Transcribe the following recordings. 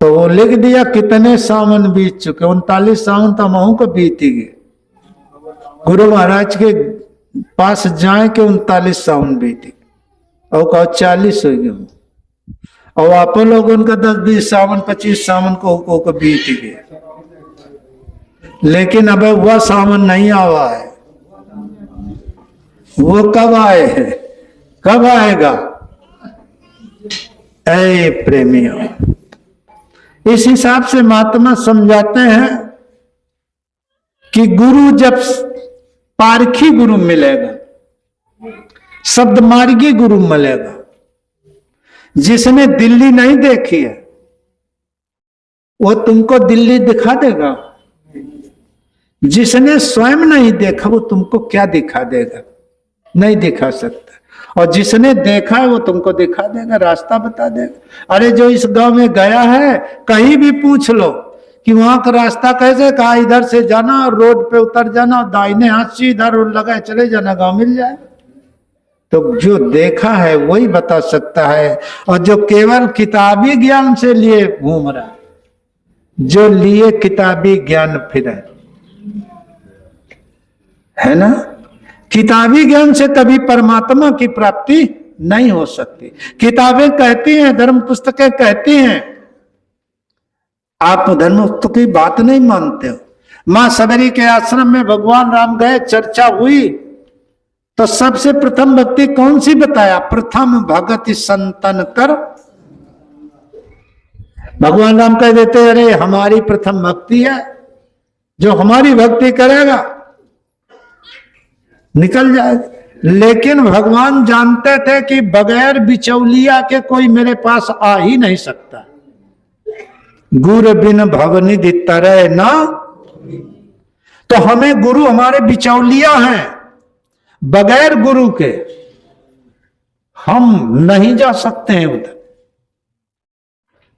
तो वो लिख दिया कितने सावन बीत चुके, 39 सावन तो महू को बीत ही गए। गुरु महाराज के पास जाए के 39 सावन बीती और कहो 40 हो गए, और आप लोग उनका 10-20 सावन 25 सावन को बीत गए। लेकिन अब वह सावन नहीं आवा है, वो कब आए है, कब आएगा? ऐ प्रेमियों, इस हिसाब से महात्मा समझाते हैं कि गुरु जब पारखी गुरु मिलेगा, शब्द मार्गी गुरु मिलेगा, जिसने दिल्ली नहीं देखी है वो तुमको दिल्ली दिखा देगा, जिसने स्वयं नहीं देखा वो तुमको क्या दिखा देगा? नहीं दिखा सकता। और जिसने देखा है वो तुमको दिखा देगा, रास्ता बता देगा। अरे जो इस गांव में गया है कहीं भी पूछ लो कि वहां का रास्ता कैसे, कहा इधर से जाना और रोड पे उतर जाना और दाहिने हाथ से इधर लगा चले जाना, गांव मिल जाए। तो जो देखा है वही बता सकता है। और जो केवल किताबी ज्ञान से लिए घूम रहा, जो लिए किताबी ज्ञान फिर है ना, किताबी ज्ञान से कभी परमात्मा की प्राप्ति नहीं हो सकती। किताबें कहती हैं, धर्म पुस्तकें कहती हैं, आप धर्म पुस्तक की बात नहीं मानते हो। मां सबरी के आश्रम में भगवान राम गए, चर्चा हुई तो सबसे प्रथम भक्ति कौन सी बताया? प्रथम भगत संतन कर। भगवान राम कह देते अरे हमारी प्रथम भक्ति है, जो हमारी भक्ति करेगा निकल जाएगा। लेकिन भगवान जानते थे कि बगैर बिचौलिया के कोई मेरे पास आ ही नहीं सकता। गुरु बिन भवनिधि तरह ना, तो हमें गुरु हमारे बिचौलिया हैं, बगैर गुरु के हम नहीं जा सकते हैं उधर।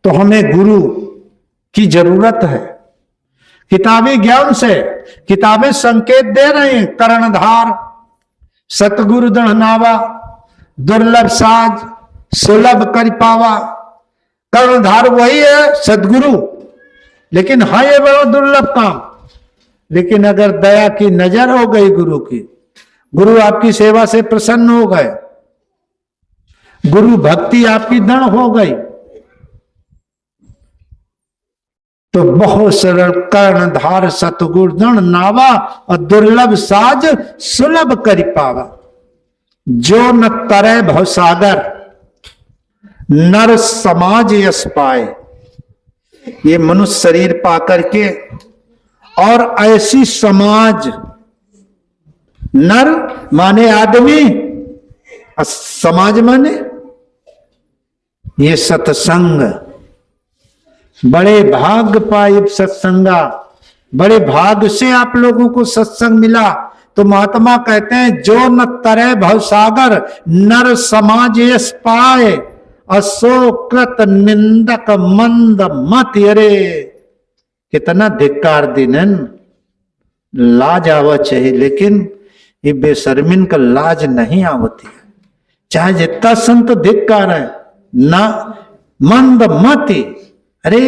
तो हमें गुरु की जरूरत है। किताबी ज्ञान से किताबें संकेत दे रही हैं, कर्णधार, सतगुरु दृढ़ नावा, दुर्लभ साज, सुलभ कर पावा। कर्णधार वही है सदगुरु, लेकिन हाँ ये बड़ा दुर्लभ काम। लेकिन अगर दया की नजर हो गई गुरु की, गुरु आपकी सेवा से प्रसन्न हो गए, गुरु भक्ति आपकी दृढ़ हो गई, तो बहुत सरल कर्णधार सतगुरु दृढ़ नावा और दुर्लभ साज सुलभ कर पावा। जो न तरे भवसागर नर समाज यश पाए। ये मनुष्य शरीर पाकर के और ऐसी समाज, नर माने आदमी, समाज माने ये सत्संग। बड़े भाग्य पाए सत्संगा, बड़े भाग्य से आप लोगों को सत्संग मिला। तो महात्मा कहते हैं जो न तरह भवसागर नर समाज यश पाए, अशोकृत निंदक मंद मत। अरे कितना धिक्कार दिन, लाज आवा चाहिए, लेकिन ये बेशर्मिन का लाज नहीं आवती है। चाहे जितना संत धिक्कार है ना, मंद मति, अरे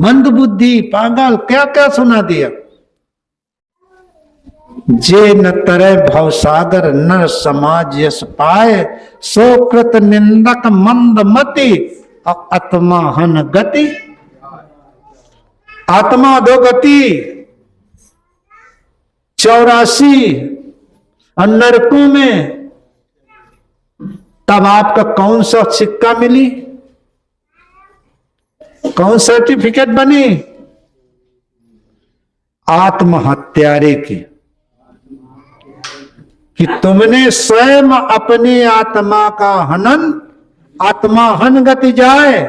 मंद बुद्धि, पागल, क्या क्या सुना दिया। जे न तरह भवसागर नर समाज यश पाए, सोकृत निंदक मंद मति आत्मा हन गति। आत्मा दो गति 84 नरकों में, तब आपका कौन सा सिक्का मिली, कौन सर्टिफिकेट बनी? आत्महत्यारे की, कि तुमने स्वयं अपनी आत्मा का हनन, आत्मा हन गति जाए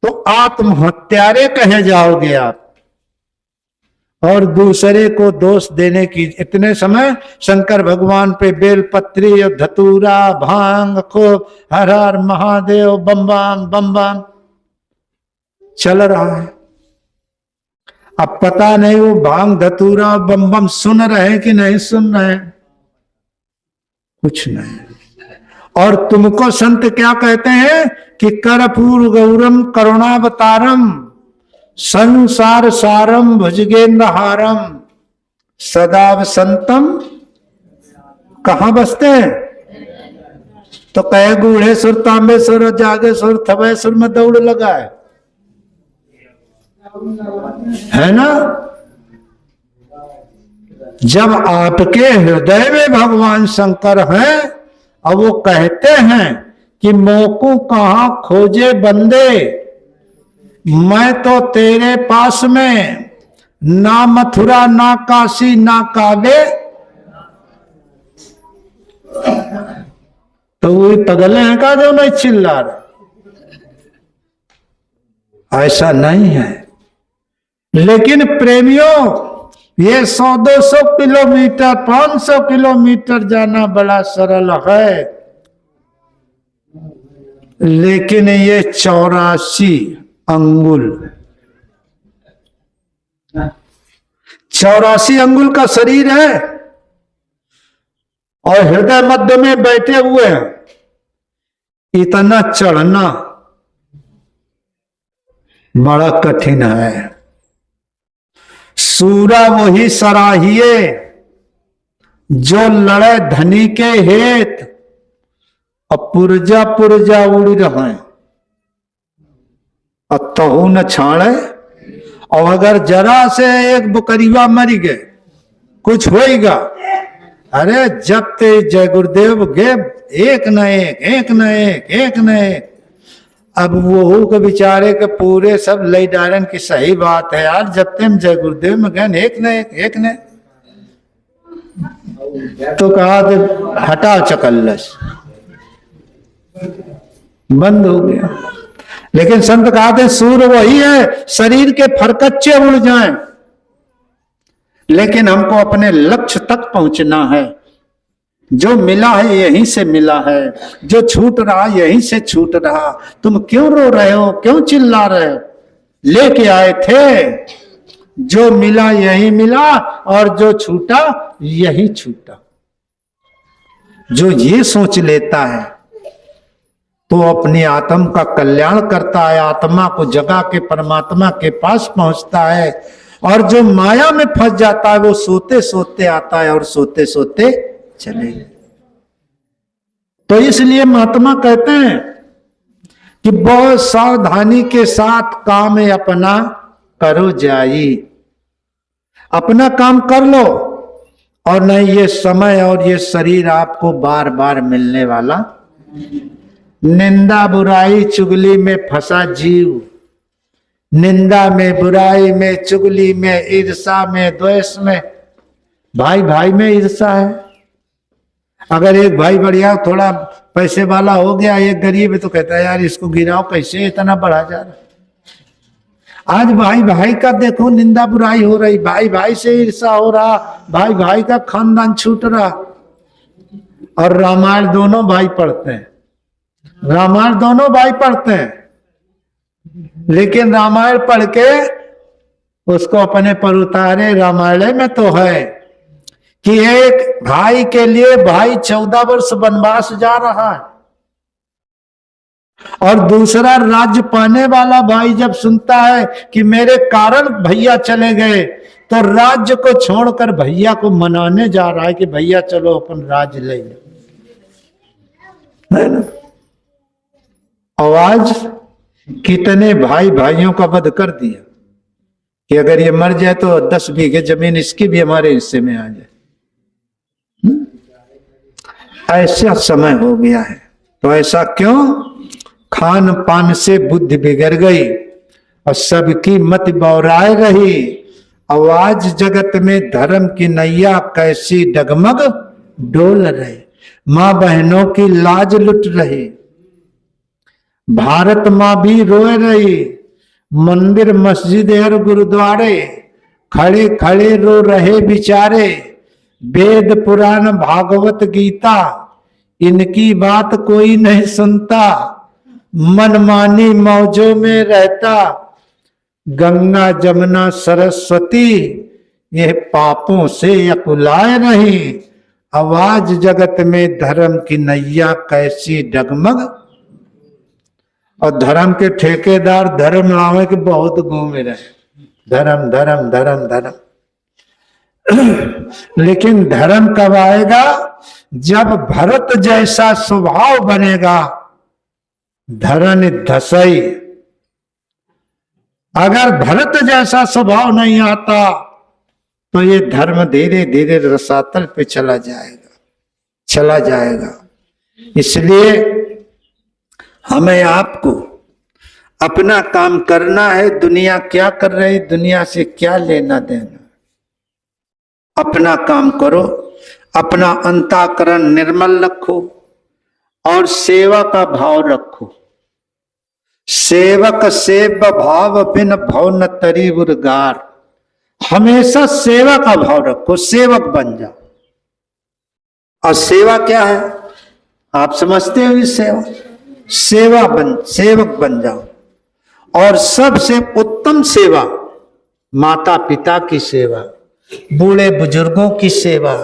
तो आत्महत्यारे कहे जाओगे आप। और दूसरे को दोष देने की, इतने समय शंकर भगवान पे बेलपत्री और धतूरा भांग खूब हर हर महादेव बम बम चल रहा है। अब पता नहीं वो भांग धतूरा और बम बम सुन रहे कि नहीं सुन रहे, कुछ नहीं। और तुमको संत क्या कहते हैं कि कर्पूर गौरम करुणावतारम, संसार सारम भुजगेंद्र हारम सदा वसंतम। कहां बसते हैं? तो कहे गूढ़े सुर तांबे सुर जागे सुर थबे सुर में दौड़ लगा है ना। जब आपके हृदय में भगवान शंकर हैं और वो कहते हैं कि मोकू कहां खोजे बंदे, मैं तो तेरे पास में, ना मथुरा ना काशी ना काबे। तो वो पगले हैं का जो नहीं चिल्ला रहे? ऐसा नहीं है। लेकिन प्रेमियों, ये 100-200 किलोमीटर 500 किलोमीटर जाना बड़ा सरल है, लेकिन ये 84 अंगुल 84 अंगुल का शरीर है और हृदय मध्य में बैठे हुए हैं। इतना चढ़ना बड़ा कठिन है। सूरा वही सराहिए जो लड़े धनी के हेत, और पुरजा पुरजा उड़ रहे और तहु न छाड़े। और अगर जरा से एक बकरीवा मरी गए कुछ होएगा, अरे जब ते जय गुरुदेव गे एक न एक एक न एक एक न एक। अब वो के बेचारे के पूरे सब लई डारन की सही बात है यार, जब तेम जय गुरुदेव में गए एक न एक न। तो कहा हटा चकल्लस, बंद हो गया। लेकिन संत कहते सूर वही है, शरीर के फरकच्चे उड़ जाएं, लेकिन हमको अपने लक्ष्य तक पहुंचना है। जो मिला है यहीं से मिला है, जो छूट रहा यहीं से छूट रहा। तुम क्यों रो रहे हो, क्यों चिल्ला रहे हो? लेके आए थे, जो मिला यही मिला और जो छूटा यही छूटा। जो ये सोच लेता है तो अपनी आत्मा का कल्याण करता है, आत्मा को जगा के परमात्मा के पास पहुंचता है। और जो माया में फंस जाता है वो सोते सोते आता है और सोते सोते चले। तो इसलिए महात्मा कहते हैं कि बहुत सावधानी के साथ काम अपना करो जाई। अपना काम कर लो, और नहीं ये समय और ये शरीर आपको बार बार मिलने वाला। निंदा बुराई चुगली में फंसा जीव, निंदा में बुराई में चुगली में ईर्षा में द्वेष में। भाई भाई में ईर्षा है। अगर एक भाई बढ़िया थोड़ा पैसे वाला हो गया, एक गरीब है, तो कहता है यार इसको गिराओ, कैसे इतना बढ़ा जा रहा। आज भाई भाई का देखो निंदा बुराई हो रही, भाई भाई से ईर्षा हो रहा, भाई भाई का खानदान छूट रहा। और रामायण दोनों भाई पढ़ते हैं, रामायण दोनों भाई पढ़ते हैं, लेकिन रामायण पढ़ के उसको अपने पर उतारे। रामायण में तो है कि एक भाई के लिए भाई 14 वर्ष वनवास जा रहा है, और दूसरा राज्य पाने वाला भाई जब सुनता है कि मेरे कारण भैया चले गए, तो राज्य को छोड़कर भैया को मनाने जा रहा है कि भैया चलो अपन राज्य ले लो, है ना। आवाज कितने भाई भाइयों का वध कर दिया कि अगर ये मर जाए तो 10 बीघे जमीन इसकी भी हमारे हिस्से में आ जाए। ऐसा समय हो गया है। तो ऐसा क्यों? खान पान से बुद्धि बिगड़ गई और सबकी मत बौराए रही। आवाज जगत में धर्म की नैया कैसी डगमग डोल रही। मां बहनों की लाज लुट रही, भारत मां भी रोए रही। मंदिर मस्जिद और गुरुद्वारे खड़े खड़े रो रहे बिचारे। वेद पुराण भागवत गीता इनकी बात कोई नहीं सुनता। मनमानी मौजों में रहता। गंगा जमुना सरस्वती ये पापों से अकुलाए नहीं। आवाज जगत में धर्म की नैया कैसी डगमग। और धर्म के ठेकेदार धर्म लावे के बहुत घूमे रहे, धर्म धर्म धर्म धर्म। लेकिन धर्म कब आएगा? जब भरत जैसा स्वभाव बनेगा। धरन धसई, अगर भरत जैसा स्वभाव नहीं आता तो ये धर्म धीरे धीरे रसातल पे चला जाएगा। इसलिए हमें आपको अपना काम करना है। दुनिया क्या कर रही, दुनिया से क्या लेना देना। अपना काम करो, अपना अंतःकरण निर्मल रखो और सेवा का भाव रखो। सेवक सेव भाव बिन भव न तरी उर्गार। हमेशा सेवा का भाव रखो, सेवक बन जाओ। और सेवा क्या है आप समझते हो? इस सेवक बन जाओ। और सबसे उत्तम सेवा माता पिता की सेवा, बूढ़े बुजुर्गों की सेवा,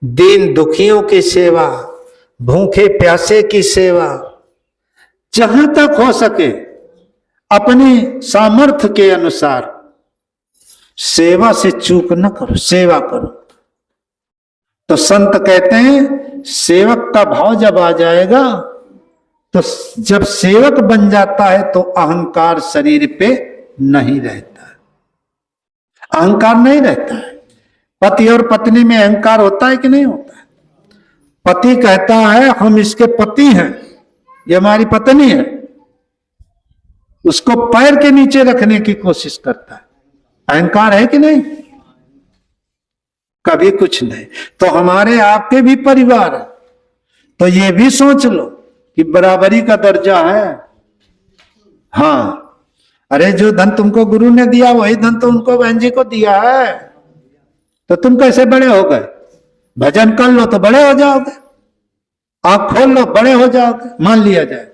दीन दुखियों की सेवा, भूखे प्यासे की सेवा। जहां तक हो सके अपनी सामर्थ्य के अनुसार सेवा से चूक न करो, सेवा करो। तो संत कहते हैं सेवक का भाव जब आ जाएगा तो जब सेवक बन जाता है तो अहंकार शरीर पे नहीं रहता है, अहंकार नहीं रहता है। पति और पत्नी में अहंकार होता है कि नहीं होता है? पति कहता है हम इसके पति हैं, ये हमारी पत्नी है, उसको पैर के नीचे रखने की कोशिश करता है। अहंकार है कि नहीं? कभी कुछ नहीं। तो हमारे आपके भी परिवार है, तो ये भी सोच लो कि बराबरी का दर्जा है। हाँ, अरे जो धन तुमको गुरु ने दिया वही धन तो उनको बहन जी को दिया है। तो तुम कैसे बड़े हो गए? भजन कर लो तो बड़े हो जाओगे, आंख खोल लो बड़े हो जाओगे, मान लिया जाए।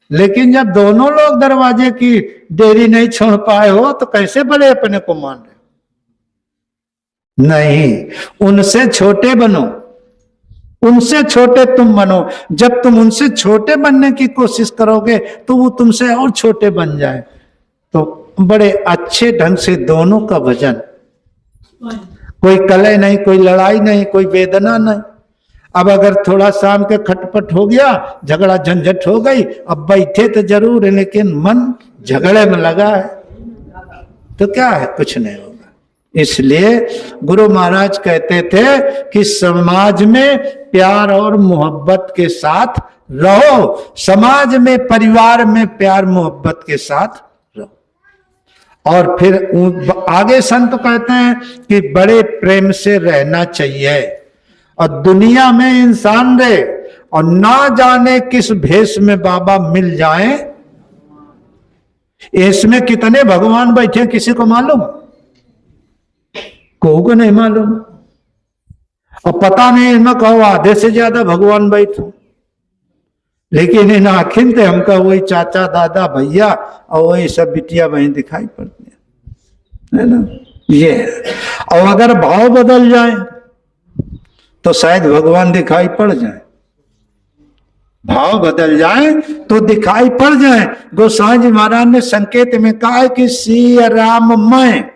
लेकिन जब दोनों लोग दरवाजे की देरी नहीं छोड़ पाए हो तो कैसे बड़े अपने को मान रहे हो? नहीं, उनसे छोटे बनो, उनसे छोटे तुम बनो। जब तुम उनसे छोटे बनने की कोशिश करोगे तो वो तुमसे और छोटे बन जाए, तो बड़े अच्छे ढंग से दोनों का भजन, कोई कलह नहीं, कोई लड़ाई नहीं, कोई वेदना नहीं। अब अगर थोड़ा शाम के खटपट हो गया, झगड़ा झंझट हो गई, अब बैठे तो जरूर है लेकिन मन झगड़े में लगा है, तो क्या है? कुछ नहीं होगा। इसलिए गुरु महाराज कहते थे कि समाज में प्यार और मोहब्बत के साथ रहो, समाज में परिवार में प्यार मोहब्बत के साथ रहो। और फिर आगे संत कहते हैं कि बड़े प्रेम से रहना चाहिए। और दुनिया में इंसान रहे और ना जाने किस भेष में बाबा मिल जाए। इसमें कितने भगवान बैठे किसी को मालूम? को नहीं मालूम। और पता नहीं इनमें कहो आधे से ज्यादा भगवान बैठो, लेकिन इन आखिर थे हमका वही चाचा दादा भैया और वही सब बिटिया बहन दिखाई पड़ती है ना। ये और अगर भाव बदल जाए तो शायद भगवान दिखाई पड़ जाए, भाव बदल जाए तो दिखाई पड़ जाए। गोसाई जी महाराज ने संकेत में कहा है कि सिया राम मैं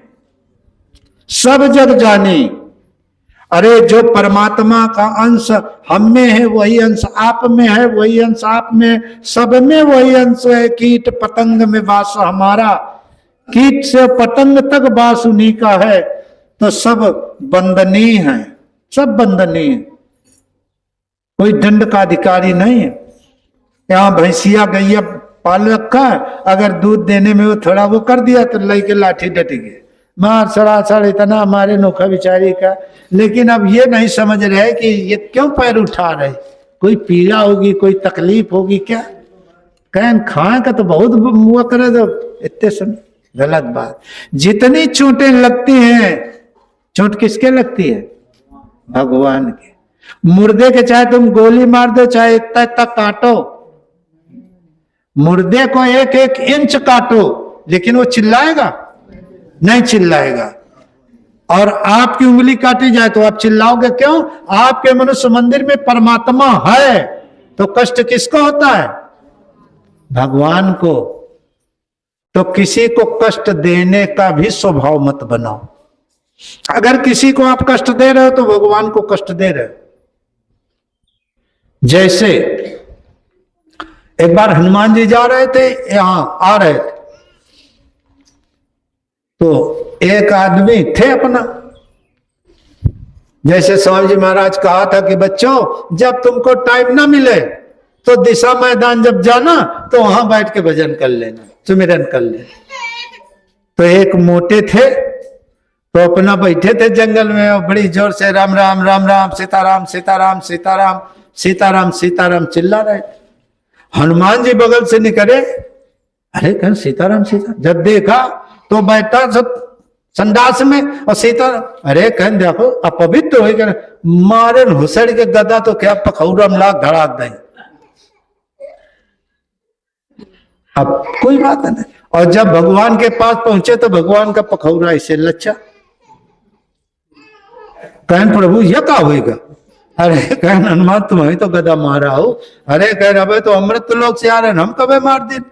सब जग जानी। अरे जो परमात्मा का अंश हम में है वही अंश आप में है, वही अंश आप में, सब में वही अंश है। कीट पतंग में वास हमारा, कीट से पतंग तक वास उन्हीं का है। तो सब बंदनीय है, सब बंदनीय है, कोई दंड का अधिकारी नहीं है। यहाँ भैंसिया गैया पाल रखा है, अगर दूध देने में वो थोड़ा वो कर दिया तो लेके लाठी डट गए, मार सड़ासड़ इतना हमारे नोखा बिचारी का। लेकिन अब ये नहीं समझ रहे कि ये क्यों पैर उठा रहे, कोई पीड़ा होगी, कोई तकलीफ होगी क्या? कहन खाए का तो बहुत मुआ करे तो इतने समय, गलत बात। जितनी चोटें लगती हैं, चोट किसके लगती है? भगवान के। मुर्दे के चाहे तुम गोली मार दो, चाहे इतना इतना काटो, मुर्दे को एक एक इंच काटो, लेकिन वो चिल्लाएगा? नहीं चिल्लाएगा। और आपकी उंगली काटी जाए तो आप चिल्लाओगे क्यों? आपके मनुष्य मंदिर में परमात्मा है तो कष्ट किसको होता है? भगवान को, तो किसी को कष्ट देने का भी स्वभाव मत बनाओ। अगर किसी को आप कष्ट दे रहे हो तो भगवान को कष्ट दे रहे हो। जैसे एक बार हनुमान जी जा रहे थे, यहां आ रहे थे, तो एक आदमी थे अपना, जैसे स्वामी जी महाराज कहा था कि बच्चों जब तुमको टाइम ना मिले तो दिशा मैदान जब जाना तो वहां बैठ के भजन कर लेना, सुमिरन कर लेना। तो एक मोटे थे, तो अपना बैठे थे जंगल में और बड़ी जोर से राम राम राम राम सीताराम सीताराम सीताराम सीताराम सीताराम चिल्ला रहे। हनुमान जी बगल से निकले, अरे कहीं सीताराम सीताराम, जब देखा तो बैठा सब संडास में और सीताराम, अरे कहीं देखो अपवित्र हो गए, मारे हुसड़ के गदा तो क्या पखौरा में लाख धड़ाक दे। अब कोई बात नहीं। और जब भगवान के पास पहुंचे तो भगवान का पखौरा ऐसे लच्छा। कहन प्रभु यह क्या होएगा? अरे कहन हनुमान तुम्हें तो गदा मारा हो। अरे कहन अबे तो अमृत लोग से आ रहे हम कबे मार दिन।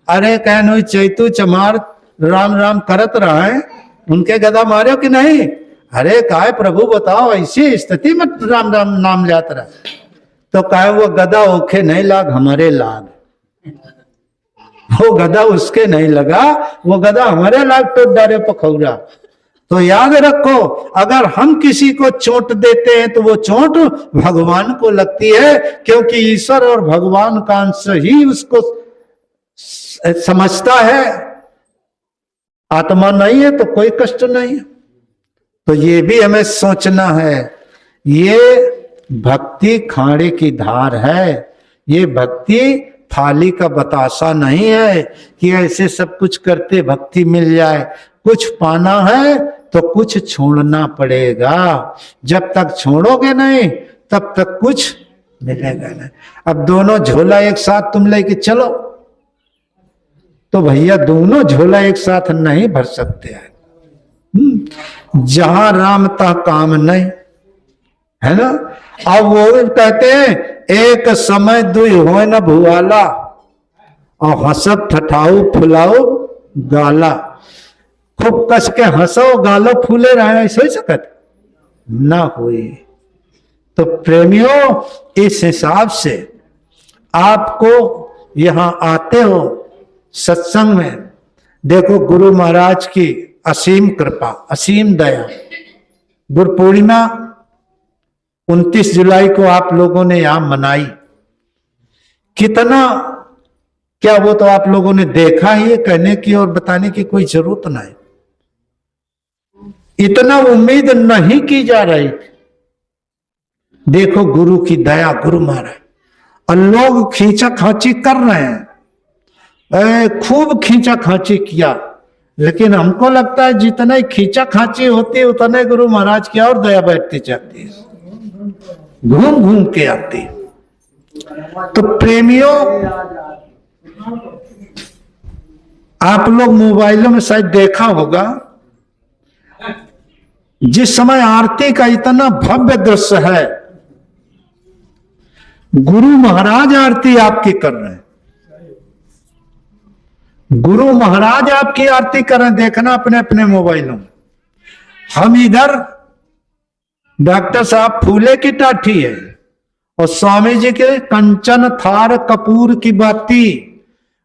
अरे कहन वही चैतू चमार राम राम करत रहा है, उनके गदा मारे कि नहीं? अरे काहे प्रभु बताओ, ऐसी स्थिति में राम राम नाम जात रहा। तो कहे वो गदा ओखे नहीं लाग, हमारे लाग। वो गदा उसके नहीं लगा, वो गदा हमारे लाग तो डारे पखौरा। तो याद रखो, अगर हम किसी को चोट देते हैं तो वो चोट भगवान को लगती है, क्योंकि ईश्वर और भगवान का अंश ही उसको समझता है। आत्मा नहीं है तो कोई कष्ट नहीं है। तो ये भी हमें सोचना है, ये भक्ति खाड़े की धार है, ये भक्ति थाली का बतासा नहीं है कि ऐसे सब कुछ करते भक्ति मिल जाए। कुछ पाना है तो कुछ छोड़ना पड़ेगा, जब तक छोड़ोगे नहीं तब तक कुछ मिलेगा नहीं। अब दोनों झोला एक साथ तुम लेके चलो तो भैया दोनों झोला एक साथ नहीं भर सकते हैं। जहां राम तह काम नहीं, है ना। अब वो कहते हैं एक समय दुई हो न भुआला, और हंसत ठठाऊ फुलाऊ गाला। खूब कस के हंसो गालो फूले रहे, ऐसे ही सकत ना हुई। तो प्रेमियों, इस हिसाब से आपको यहां आते हो सत्संग में, देखो गुरु महाराज की असीम कृपा, असीम दया। गुरु पूर्णिमा 29 जुलाई को आप लोगों ने यहां मनाई, कितना क्या वो तो आप लोगों ने देखा ही है, कहने की और बताने की कोई जरूरत नहीं। इतना उम्मीद नहीं की जा रही थी। देखो गुरु की दया, गुरु महाराज, और लोग खींचा खांची कर रहे हैं, खूब खींचा खांची किया। लेकिन हमको लगता है जितना ही खींचा खांची होती है उतने गुरु महाराज की और दया बैठती जाती है, घूम घूम के आती। तो प्रेमियों, आप लोग मोबाइलों में शायद देखा होगा, जिस समय आरती का इतना भव्य दृश्य है, गुरु महाराज आरती आपकी कर रहे हैं, गुरु महाराज आपकी आरती कर रहे हैं। देखना अपने अपने मोबाइलों में। हम इधर डॉक्टर साहब फूले की टाठी है और स्वामी जी के कंचन थार कपूर की बाती,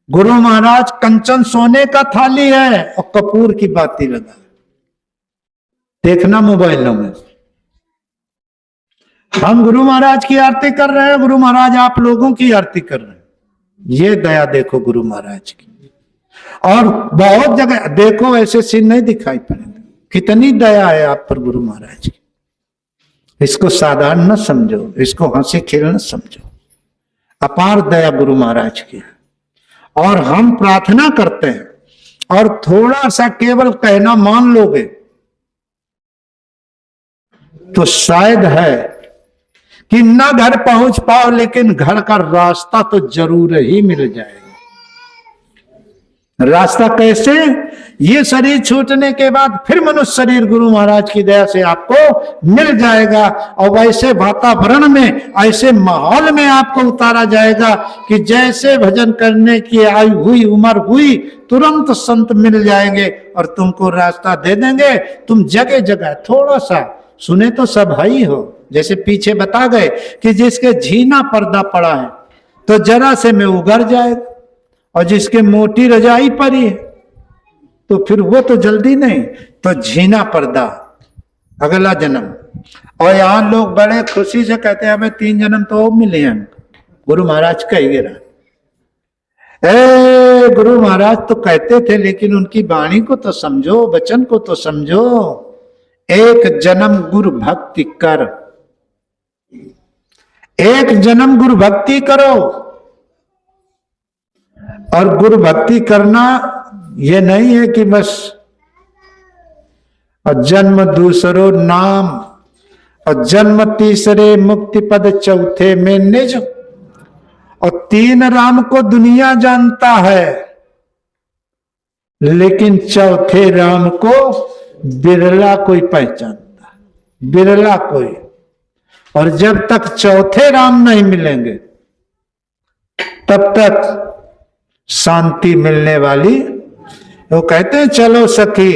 गुरु महाराज कंचन सोने का थाली है और कपूर की बाती लगा। देखना मोबाइलों में। हम गुरु महाराज की आरती कर रहे हैं, गुरु महाराज आप लोगों की आरती कर रहे हैं। ये दया देखो गुरु महाराज की। और बहुत जगह देखो ऐसे सीन नहीं दिखाई पड़ेंगे। कितनी दया है आप पर गुरु महाराज की। इसको साधारण न समझो, इसको हंसी खेल न समझो। अपार दया गुरु महाराज की। और हम प्रार्थना करते हैं, और थोड़ा सा केवल कहना मान लोगे तो शायद है कि ना घर पहुंच पाओ, लेकिन घर का रास्ता तो जरूर ही मिल जाएगा। रास्ता कैसे? ये शरीर छूटने के बाद फिर मनुष्य शरीर गुरु महाराज की दया से आपको मिल जाएगा, और वैसे वातावरण में, ऐसे माहौल में आपको उतारा जाएगा कि जैसे भजन करने की आयु हुई, उम्र हुई, तुरंत संत मिल जाएंगे और तुमको रास्ता दे देंगे। तुम जगह जगह थोड़ा सा सुने तो सब ही हो, जैसे पीछे बता गए कि जिसके झीना पर्दा पड़ा है तो जरा से में उगर जाएगा, और जिसके मोटी रजाई पड़ी है तो फिर वो तो जल्दी नहीं, तो झीना पर्दा अगला जन्म। और यहां लोग बड़े खुशी से कहते हैं हमें 3 जन्म तो मिले हैं। गुरु महाराज कहिए रहा, गुरु महाराज तो कहते थे, लेकिन उनकी वाणी को तो समझो, वचन को तो समझो। 1 जन्म गुरु भक्ति कर, 1 जन्म गुरु भक्ति करो। और गुरु भक्ति करना ये नहीं है कि बस जन्म दूसरो नाम, और जन्म तीसरे मुक्ति पद, चौथे में निज। और 3 राम को दुनिया जानता है, लेकिन चौथे राम को बिरला कोई पहचानता, बिरला कोई। और जब तक चौथे राम नहीं मिलेंगे तब तक शांति मिलने वाली। वो कहते हैं चलो सखी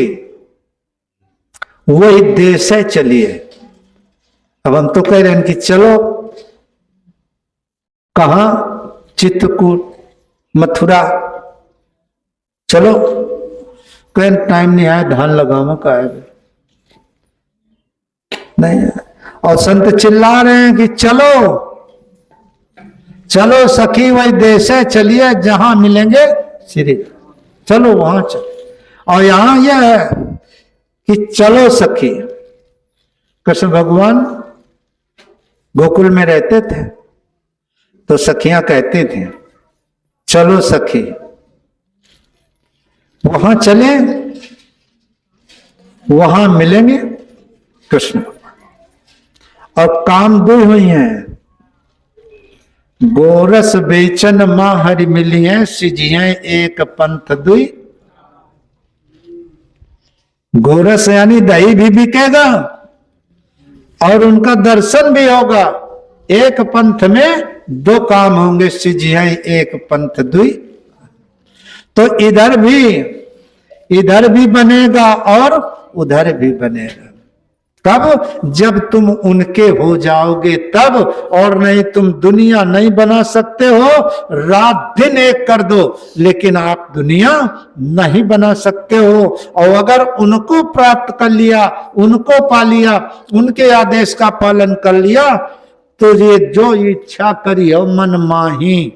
वही देश है, चलिए। अब हम तो कह रहे हैं कि चलो कहां? चित्रकूट, मथुरा चलो। कहीं टाइम नहीं आया, धान लगाओ का नहीं। और संत चिल्ला रहे हैं कि चलो चलो सखी वही देश है, चलिए जहां मिलेंगे श्री, चलो वहां चलो। और यहां यह है कि चलो सखी। कृष्ण भगवान गोकुल में रहते थे तो सखियां कहती थी चलो सखी वहां चले, वहां मिलेंगे कृष्ण। और काम 2 हुई हैं, गोरस बेचन मां हरि मिली है, सिजिया 1 पंथ 2। गोरस यानी दही भी बिकेगा और उनका दर्शन भी होगा। 1 पंथ में 2 काम होंगे, सिजिया 1 पंथ 2। तो इधर भी बनेगा और उधर भी बनेगा। तब जब तुम उनके हो जाओगे तब, और नहीं तुम दुनिया नहीं बना सकते हो। रात दिन एक कर दो, लेकिन आप दुनिया नहीं बना सकते हो। और अगर उनको प्राप्त कर लिया, उनको पा लिया, उनके आदेश का पालन कर लिया, तो ये जो इच्छा करी हो मन माही,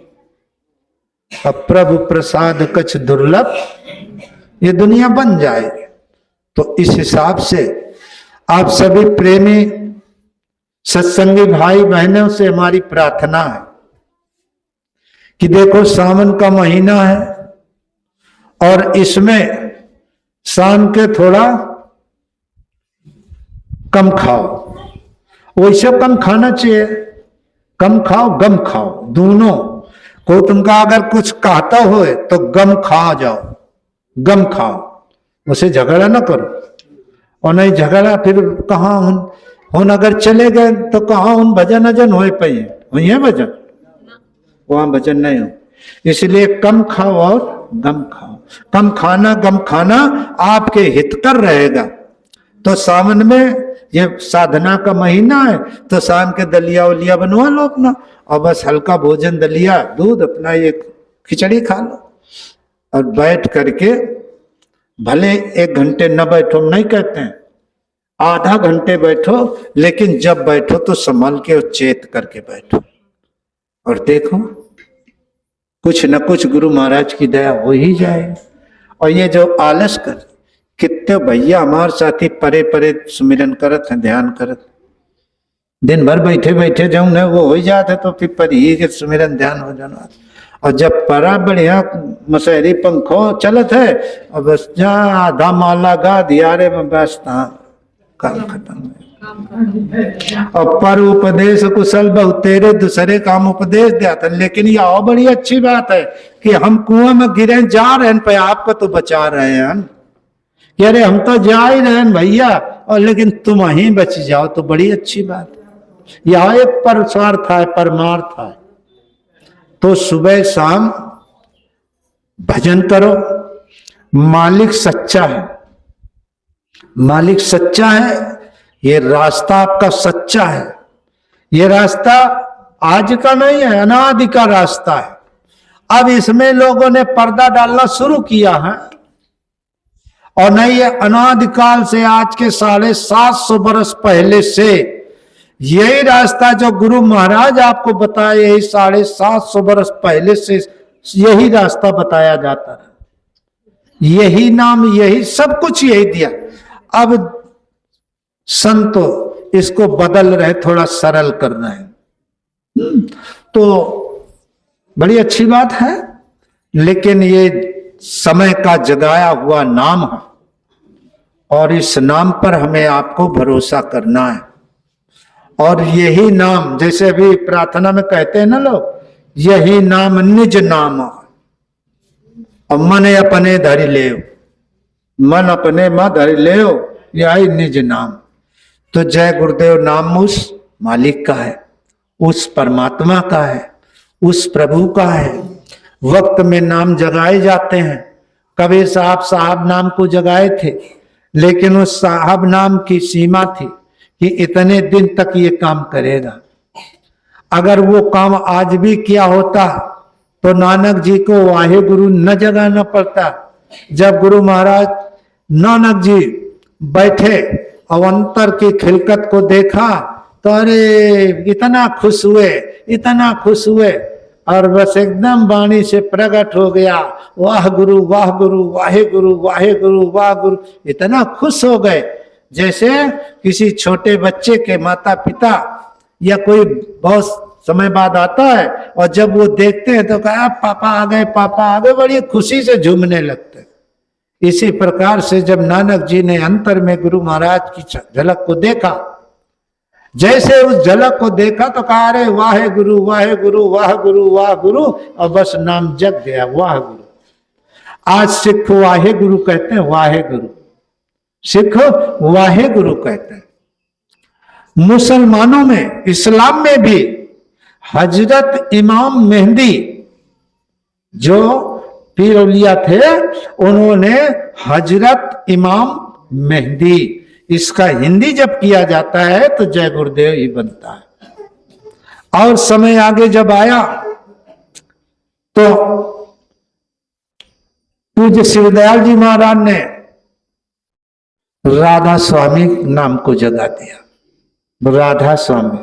अब प्रभु प्रसाद कछ दुर्लभ, ये दुनिया बन जाएगी। तो इस हिसाब से आप सभी प्रेमी सत्संगी भाई बहनों से हमारी प्रार्थना है कि देखो सावन का महीना है और इसमें शाम के थोड़ा कम खाओ। वैसे कम खाना चाहिए, कम खाओ गम खाओ, दोनों को। तुमका अगर कुछ कहता हो तो गम खा जाओ, गम खाओ, उसे झगड़ा ना करो। और नहीं झगड़ा फिर कहाँ हुन अगर चले गए तो कहाँ उन भजन अजन हो पाए, वही है भजन, वहां भजन नहीं हो। इसलिए कम खाओ और गम खाओ। कम खाना गम खाना आपके हितकर रहेगा। तो सावन में ये साधना का महीना है, तो शाम के दलिया उलिया बनवा लो अपना, और बस हल्का भोजन, दलिया दूध, अपना ये खिचड़ी खा लो और बैठ करके भले 1 घंटे न बैठो, हम नहीं कहते हैं, आधा घंटे बैठो, लेकिन जब बैठो तो संभल के और चेत करके बैठो। और देखो कुछ न कुछ गुरु महाराज की दया हो ही जाए। और ये जो आलस कर, कितने भैया हमारे साथी परे परे सुमिरन करत हैं, ध्यान करत, दिन भर बैठे बैठे जाऊं न वो हो जाते, तो फिर पर ही के सुमिरन ध्यान हो जाना। और जब परा बढ़िया मशहरी पंखो चलत है, और बस जा आधा माला गा दिया रे में, बस काम खत्म है। और पर उपदेश कुशल बहु तेरे दूसरे काम उपदेश दिया था। लेकिन ये और बड़ी अच्छी बात है कि हम कुआं में गिरे जा रहे हैं पे आपको तो बचा रहे हैं कि अरे हम तो जा ही रहे हैं भैया, और लेकिन तुम ही बच जाओ तो बड़ी अच्छी बात है। यह एक परस्वार्थ है, परमार्थ है। तो सुबह शाम भजन करो। मालिक सच्चा है, मालिक सच्चा है। ये रास्ता आपका सच्चा है। ये रास्ता आज का नहीं है, अनादि का रास्ता है। अब इसमें लोगों ने पर्दा डालना शुरू किया है, और नहीं, ये अनादिकाल से आज के 750 वर्ष पहले से यही रास्ता जो गुरु महाराज आपको बताया, यही 750 वर्ष पहले से यही रास्ता बताया जाता है। यही नाम, यही सब कुछ यही दिया। अब संतो इसको बदल रहे, थोड़ा सरल करना है, तो बड़ी अच्छी बात है। लेकिन ये समय का जगाया हुआ नाम है, और इस नाम पर हमें आपको भरोसा करना है। और यही नाम, जैसे अभी प्रार्थना में कहते हैं ना लोग, यही नाम निज नाम, और मन अपने धरि ले, मन अपने मां धरि ले, यही निज नाम। तो जय गुरुदेव नाम उस मालिक का है, उस परमात्मा का है, उस प्रभु का है। वक्त में नाम जगाए जाते हैं। कबीर साहब नाम को जगाए थे, लेकिन उस साहब नाम की सीमा थी कि इतने दिन तक ये काम करेगा। अगर वो काम आज भी किया होता तो नानक जी को वाहे गुरु न जगाना पड़ता। जब गुरु महाराज नानक जी बैठे और अंतर की खिलकत को देखा तो अरे इतना खुश हुए, इतना खुश हुए, और बस एकदम वाणी से प्रकट हो गया, वाह गुरु वाह गुरु, वाहे गुरु वाहे गुरु वाह गुरु। इतना खुश हो गए जैसे किसी छोटे बच्चे के माता पिता या कोई बहुत समय बाद आता है, और जब वो देखते हैं तो कहा पापा आ गए, पापा आ गए, बड़ी खुशी से झूमने लगते। इसी प्रकार से जब नानक जी ने अंतर में गुरु महाराज की झलक को देखा, जैसे उस झलक को देखा तो कहा अरे वाहे गुरु वाहे गुरु वाह गुरु वाह गुरु, और बस नाम जग गया, वाह गुरु। आज सिख वाहे गुरु कहते हैं, वाहे गुरु, सिख वाहे गुरु कहते हैं। मुसलमानों में, इस्लाम में भी हजरत इमाम मेहंदी जो पीर औलिया थे, उन्होंने हजरत इमाम मेहंदी, इसका हिंदी जब किया जाता है तो जय गुरुदेव ही बनता है। और समय आगे जब आया तो पूज्य शिवदयाल जी महाराज ने राधा स्वामी नाम को जगा दिया। राधा स्वामी,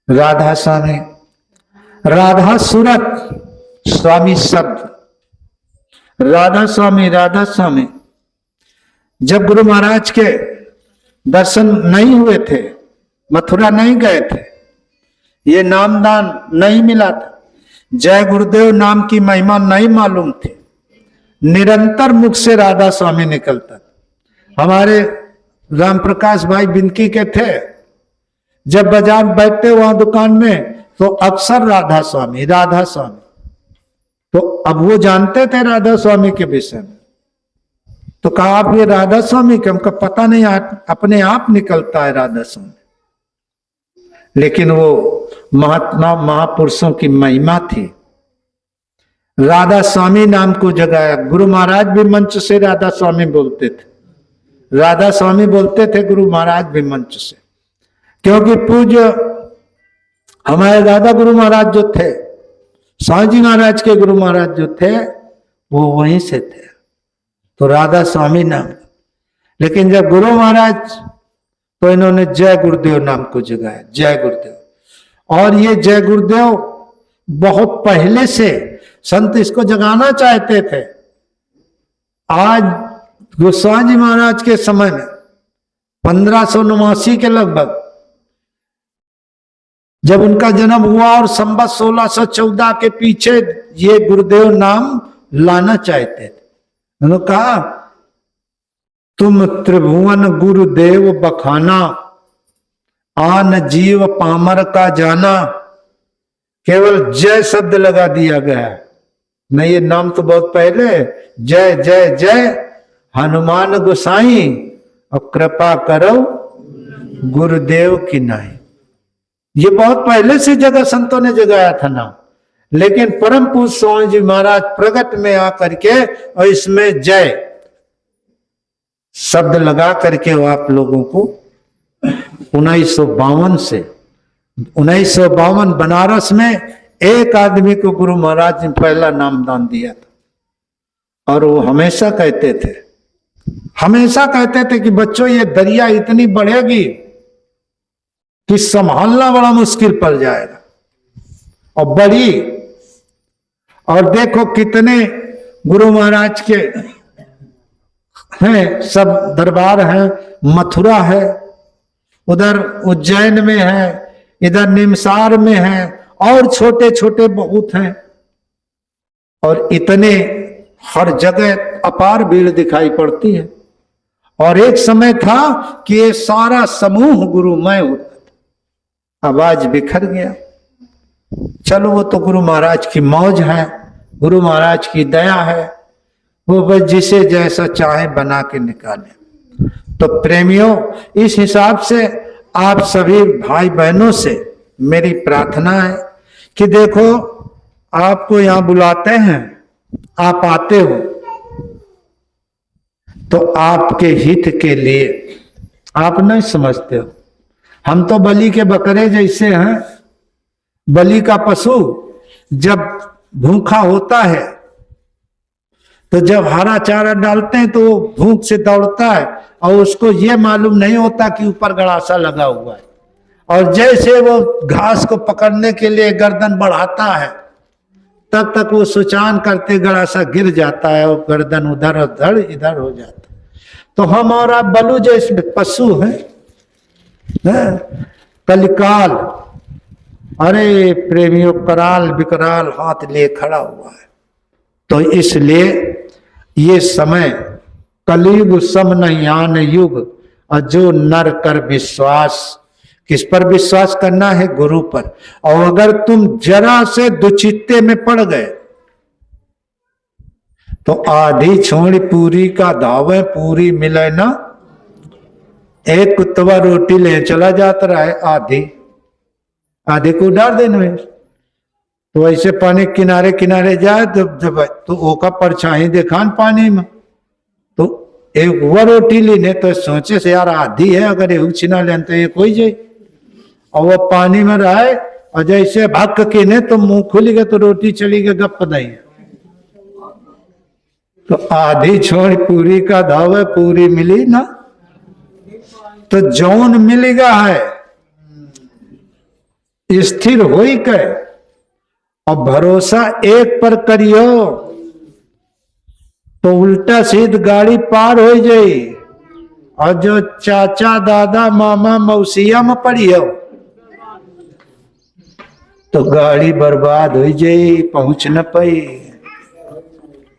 राधा स्वामी, राधा सूरत, स्वामी शब्द, राधा स्वामी, राधा स्वामी। जब गुरु महाराज के दर्शन नहीं हुए थे, मथुरा नहीं गए थे, ये नामदान नहीं मिला था, जय गुरुदेव नाम की महिमा नहीं मालूम थी, निरंतर मुख से राधा स्वामी निकलता। हमारे राम प्रकाश भाई बिनकी के थे, जब बाजार बैठते वहां दुकान में तो अक्सर राधा स्वामी, राधा स्वामी। तो अब वो जानते थे राधा स्वामी के विषय में, तो कहा आप ये राधा स्वामी के, हमको पता नहीं, अपने आप निकलता है राधा स्वामी। लेकिन वो महात्मा महापुरुषों की महिमा थी। राधा स्वामी नाम को जगाया। गुरु महाराज भी मंच से राधा स्वामी बोलते थे, राधा स्वामी बोलते थे गुरु महाराज भी मंच से, क्योंकि पूज्य हमारे दादा गुरु महाराज जो थे, स्वामी महाराज के गुरु महाराज जो थे, वो वहीं से थे, तो राधा स्वामी नाम। लेकिन जब गुरु महाराज, तो इन्होंने जय गुरुदेव नाम को जगाया, जय गुरुदेव। और ये जय गुरुदेव बहुत पहले से संत इसको जगाना चाहते थे। आज गोस्वामी महाराज के समय में 1589 के लगभग जब उनका जन्म हुआ, और संवत 1614 के पीछे ये गुरुदेव नाम लाना चाहते थे। उन्होंने कहा तुम त्रिभुवन गुरुदेव बखाना, आन जीव पामर का जाना, केवल जय शब्द लगा दिया गया। नहीं, ये नाम तो बहुत पहले, जय जय जय हनुमान गोसाई और कृपा करो गुरुदेव की नाई। ये बहुत पहले से जगह संतों ने जगाया था नाम, लेकिन परम पूज्य स्वामी जी महाराज प्रगट में आकर के और इसमें जय शब्द लगा करके वो आप लोगों को 1952 से 1952 बनारस में एक आदमी को गुरु महाराज ने पहला नामदान दिया था। और वो हमेशा कहते थे कि बच्चों ये दरिया इतनी बढ़ेगी कि संभालना बड़ा मुश्किल पड़ जाएगा। और बड़ी, और देखो कितने गुरु महाराज के हैं, सब दरबार है, मथुरा है, उधर उज्जैन में है, इधर निमसार में है, और छोटे छोटे बहुत हैं। और इतने हर जगह अपार भीड़ दिखाई पड़ती है। और एक समय था कि ये सारा समूह गुरुमय होता था, आवाज बिखर गया। चलो वो तो गुरु महाराज की मौज है, गुरु महाराज की दया है, वो बस जिसे जैसा चाहे बना के निकाले। तो प्रेमियों, इस हिसाब से आप सभी भाई बहनों से मेरी प्रार्थना है कि देखो, आपको यहां बुलाते हैं, आप आते हो तो आपके हित के लिए, आप नहीं समझते हो। हम तो बलि के बकरे जैसे हैं। बलि का पशु जब भूखा होता है तो जब हरा चारा डालते हैं तो वो भूख से दौड़ता है, और उसको ये मालूम नहीं होता कि ऊपर गड़ासा लगा हुआ है। और जैसे वो घास को पकड़ने के लिए गर्दन बढ़ाता है, तब तक वो सुचान करते गड़ासा गिर जाता है और गर्दन उधर उधर इधर हो जाता है। तो हम और आप बलु जैसे पशु हैं, कलिकाल, अरे प्रेमियों, कराल विकराल हाथ लिए खड़ा हुआ है। तो इसलिए ये समय कलयुग सम नयान युग, और जो नर कर विश्वास, किस पर विश्वास करना है? गुरु पर। और अगर तुम जरा से दुचित्ते में पड़ गए तो आधी छोड़ी पूरी का धावे, पूरी मिले ना। एक कुत्तवा रोटी ले चला जाता रहा है, आधी को डाल देने। तो ऐसे पानी किनारे किनारे जाए तो ओका परछाई देखान पानी में, तो एक वो रोटी लीने तो सोचे से यार आधी है, अगर ये छिना लेन तो एक हो जाए। और वो पानी में रहे और जैसे भक्क के ने तो मुंह खुल गया तो रोटी चली गई गप नहीं। तो आधी छोड़ पूरी का धावे, पूरी मिली ना। तो जौन मिलेगा है स्थिर हो ही के, और भरोसा एक पर करियो तो उल्टा सीध गाड़ी पार हो जाई। और जो चाचा दादा मामा मौसिया में पड़ियो तो गाड़ी बर्बाद हो जाई, पहुंच न पाई।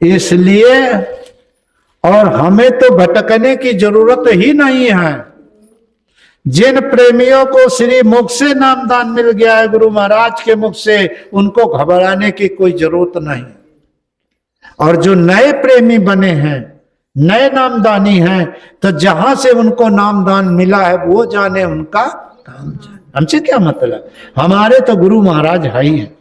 इसलिए और हमें तो भटकने की जरूरत ही नहीं है। जिन प्रेमियों को श्री मुख से नामदान मिल गया है, गुरु महाराज के मुख से, उनको घबराने की कोई जरूरत नहीं। और जो नए प्रेमी बने हैं, नए नामदानी हैं, तो जहां से उनको नामदान मिला है वो जाने उनका काम जाने। हमसे क्या मतलब? हमारे तो गुरु महाराज है ही है।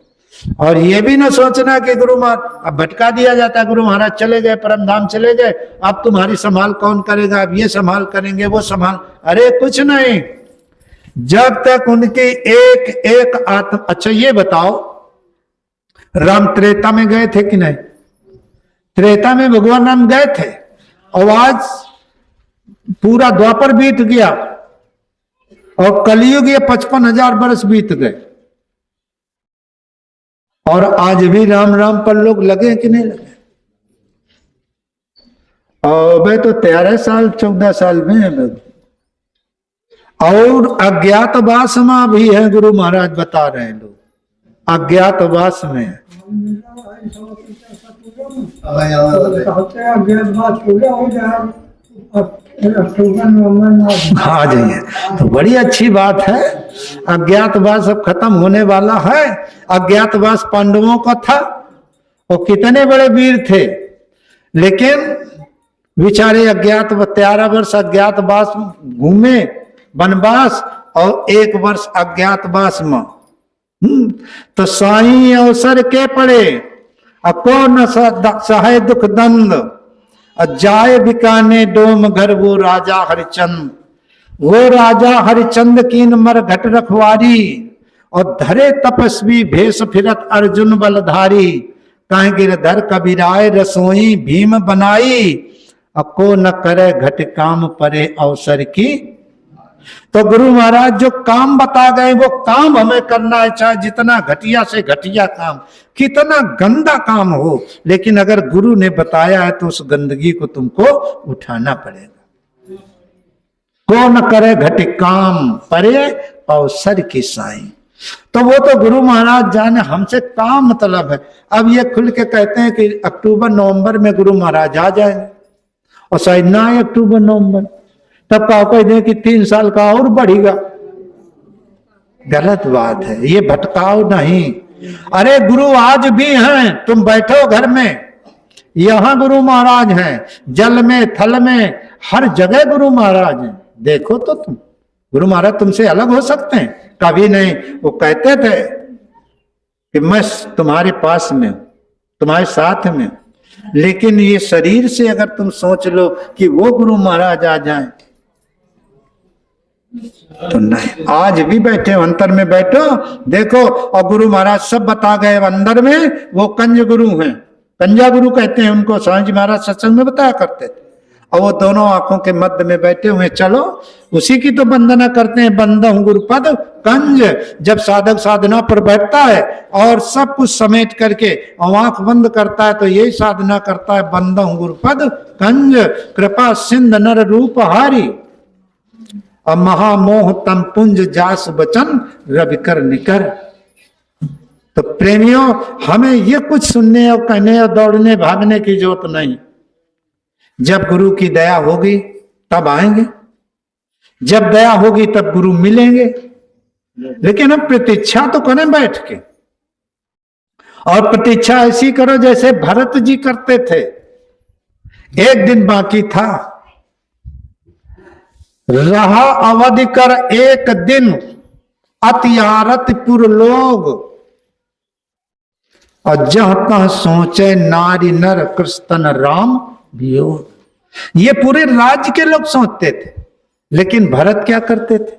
और ये भी ना सोचना कि गुरु महाराज, अब भटका दिया जाता है, गुरु महाराज चले गए, परम धाम चले गए, अब तुम्हारी संभाल कौन करेगा, अब ये संभाल करेंगे, वो संभाल। अरे कुछ नहीं, जब तक उनकी एक एक आत्मा। अच्छा ये बताओ, राम त्रेता में गए थे कि नहीं? त्रेता में भगवान राम गए थे, और आज पूरा द्वापर बीत गया और कलयुग ये 55,000 वर्ष बीत गए, और आज भी राम राम पर लोग लगे कि नहीं लगे? और वे तो 13 साल 14 साल में है लोग, और अज्ञातवास में भी है। गुरु महाराज बता रहे हैं, लोग अज्ञातवास में है। अक्टूबर नवंबर में आ जाइए तो बड़ी अच्छी बात है। अज्ञातवास अब खत्म होने वाला है। अज्ञातवास पांडवों का था, वो कितने बड़े वीर थे, लेकिन बेचारे अज्ञात 13 वर्ष अज्ञातवास घूमे वनवास और 1 वर्ष अज्ञातवास में। तो साई अवसर के पड़े अको न सहाय दुख दंड, जाए बिकाने डोम घर वो राजा हरिचंद। वो राजा हरिचंद कीन मर घट रखवारी, और धरे तपस्वी भेष फिरत अर्जुन बलधारी। कहीं गिरधर कबीराय रसोई भीम बनाई, अको न करे घट काम परे अवसर की। तो गुरु महाराज जो काम बता गए वो काम हमें करना है, चाहे जितना घटिया से घटिया काम, कितना गंदा काम हो, लेकिन अगर गुरु ने बताया है तो उस गंदगी को तुमको उठाना पड़ेगा। कौन करे घट काम परे अवसर की साई। तो वो तो गुरु महाराज जाने, हमसे काम मतलब है। अब ये खुल के कहते हैं कि अक्टूबर नवंबर में गुरु महाराज आ जाएंगे, और शायद ना आए अक्टूबर नवंबर, तब कहा कह दें कि 3 साल का और बढ़ेगा। गलत बात है, ये भटकाव नहीं। अरे गुरु आज भी हैं, तुम बैठो घर में, यहां गुरु महाराज हैं, जल में थल में हर जगह गुरु महाराज हैं। देखो तो तुम, गुरु महाराज तुमसे अलग हो सकते हैं? कभी नहीं। वो कहते थे कि मैं तुम्हारे पास में, तुम्हारे साथ में, लेकिन ये शरीर से अगर तुम सोच लो कि वो गुरु महाराज आ जाएं तो नहीं। आज भी बैठे हो, अंतर में बैठो, देखो, और गुरु महाराज सब बता गए। अंदर में वो कंज गुरु हैं, कंजा गुरु कहते हैं उनको, स्वामी जी महाराज सत्संग में बताया करते थे। और वो दोनों आंखों के मध्य में बैठे हुए, चलो उसी की तो वंदना करते हैं। बंदा हूं गुरुपद कंज। जब साधक साधना पर बैठता है और सब कुछ समेट करके और आंख बंद करता है, तो यही साधना करता है, बंदा हूं गुरुपद कंज, कृपा सिंध नर रूप हारी, और महामोह तम पुंज जास बचन रविकर निकर। तो प्रेमियों, हमें ये कुछ सुनने और कहने और दौड़ने भागने की जरूरत नहीं। जब गुरु की दया होगी तब आएंगे, जब दया होगी तब गुरु मिलेंगे। लेकिन हम प्रतीक्षा तो करें बैठ के, और प्रतीक्षा ऐसी करो जैसे भरत जी करते थे। एक दिन बाकी था, रहा अवधि कर एक दिन, अतियारतपुर लोग, और जह तह सोचे नारी नर कृष्ण राम वियोग। ये पूरे राज्य के लोग सोचते थे, लेकिन भरत क्या करते थे?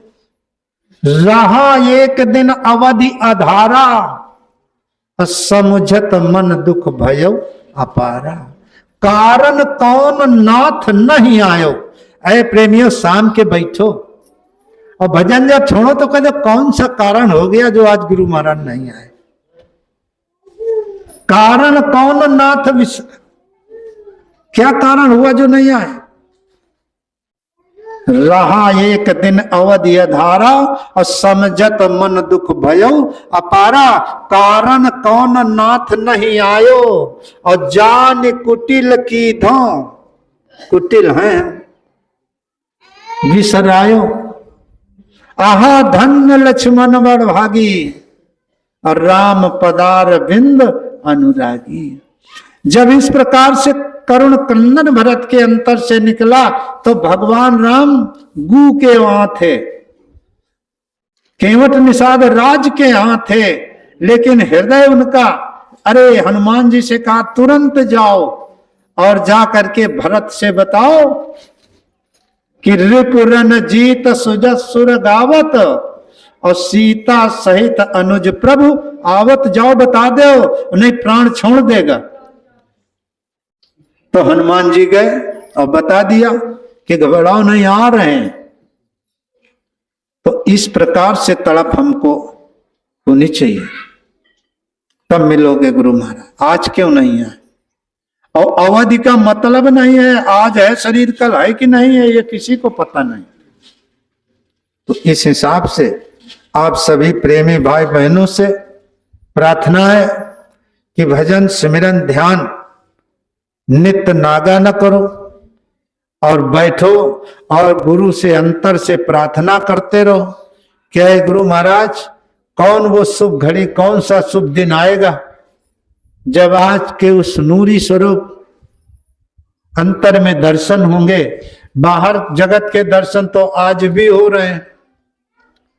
रहा एक दिन अवधि अधारा, समुझत मन दुख भयो अपारा। कारण कौन नाथ नहीं आयो। अरे प्रेमियों, शाम के बैठो और भजन जब छोड़ो तो कहते कौन सा कारण हो गया जो आज गुरु महाराज नहीं आए। कारण कौन नाथ विश्व, क्या कारण हुआ जो नहीं आए? रहा एक दिन अवधि धारा, और समझत मन दुख भयो अपारा। कारण कौन नाथ नहीं आयो, और जान कुटिल की धो, कुटिल हैं विसरायो। आहा धन्य लक्ष्मण बड़ भागी, और राम पदार बिंद अनुरागी। जब इस प्रकार से करुण क्रंदन भरत के अंतर से निकला, तो भगवान राम गु के वहां थे, केवट निषाद राज के यहां थे, लेकिन हृदय उनका, अरे हनुमान जी से कहा तुरंत जाओ और जा करके भरत से बताओ कि रिपुरन जीत सुजत सुर गावत, और सीता सहित अनुज प्रभु आवत। जाओ बता दो, नहीं प्राण छोड़ देगा। तो हनुमान जी गए और बता दिया कि घबराओ नहीं, आ रहे हैं। तो इस प्रकार से तड़प हमको होनी चाहिए, तब मिलोगे गुरु महाराज। आज क्यों नहीं है? और अवधि का मतलब नहीं है आज है शरीर, कल है कि नहीं है ये किसी को पता नहीं। तो इस हिसाब से आप सभी प्रेमी भाई बहनों से प्रार्थना है कि भजन सिमरन ध्यान नित्य नागा न करो, और बैठो और गुरु से अंतर से प्रार्थना करते रहो। क्या है गुरु महाराज, कौन वो शुभ घड़ी, कौन सा शुभ दिन आएगा जब आज के उस नूरी स्वरूप अंतर में दर्शन होंगे। बाहर जगत के दर्शन तो आज भी हो रहे हैं,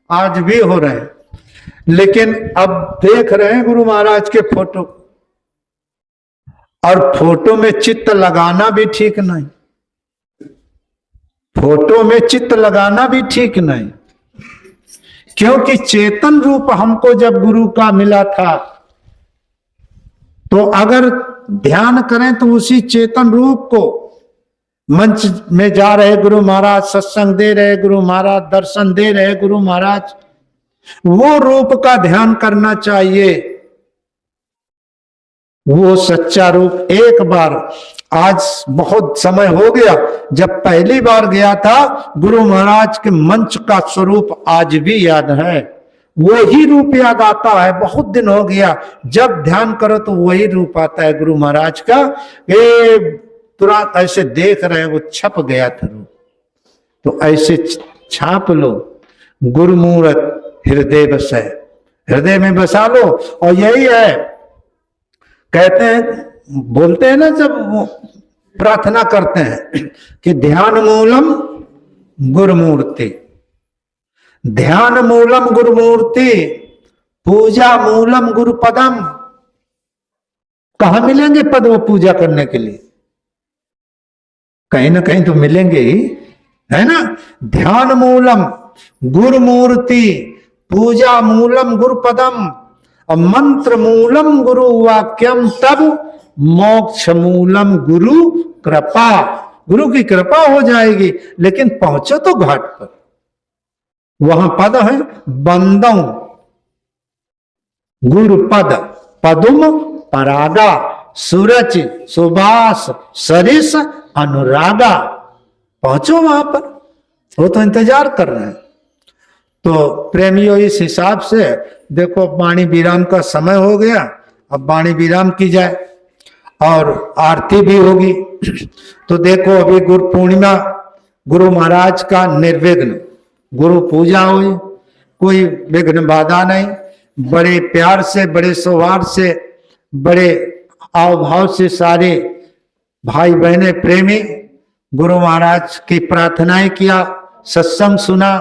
आज भी हो रहे हैं, लेकिन अब देख रहे हैं गुरु महाराज के फोटो, और फोटो में चित्त लगाना भी ठीक नहीं, फोटो में चित्त लगाना भी ठीक नहीं, क्योंकि चेतन रूप हमको जब गुरु का मिला था, तो अगर ध्यान करें तो उसी चेतन रूप को मंच में जा रहे गुरु महाराज, सत्संग दे रहे गुरु महाराज, दर्शन दे रहे गुरु महाराज, वो रूप का ध्यान करना चाहिए। वो सच्चा रूप एक बार, आज बहुत समय हो गया, जब पहली बार गया था गुरु महाराज के मंच का स्वरूप आज भी याद है, वही रूप याद आता है। बहुत दिन हो गया, जब ध्यान करो तो वही रूप आता है गुरु महाराज का। ये तुरंत ऐसे देख रहे हैं, वो छप गया था रूप, तो ऐसे छाप लो। गुरुमूर्त हृदय बसे, हृदय में बसा लो। और यही है, कहते हैं, बोलते हैं ना जब वो प्रार्थना करते हैं कि ध्यान मूलम गुरुमूर्ति, ध्यान मूलम गुरुमूर्ति, पूजा मूलम गुरुपदम। कहां मिलेंगे पद वो पूजा करने के लिए? कहीं ना कहीं तो मिलेंगे ही, है ना। ध्यान मूलम गुरुमूर्ति, पूजा मूलम गुरुपदम, और मंत्र मूलम गुरु वाक्यम, तब मोक्ष मूलम गुरु कृपा। गुरु की कृपा हो जाएगी, लेकिन पहुंचो तो घाट पर। वहां पद है बंदौ गुरुपद, पदुम परागा, सूरज सुबास सरिस अनुरागा। पहुंचो वहां पर, वो तो इंतजार कर रहे हैं। तो प्रेमियों, इस हिसाब से देखो, वाणी विराम का समय हो गया, अब वाणी विराम की जाए और आरती भी होगी। तो देखो, अभी गुरु पूर्णिमा, गुरु महाराज का निर्विघ्न गुरु पूजा हुई, कोई विघ्न बाधा नहीं, बड़े प्यार से, बड़े सौहार्द से, बड़े आवभाव से सारे भाई बहने प्रेमी गुरु महाराज की प्रार्थनाएं किया, सत्संग सुना,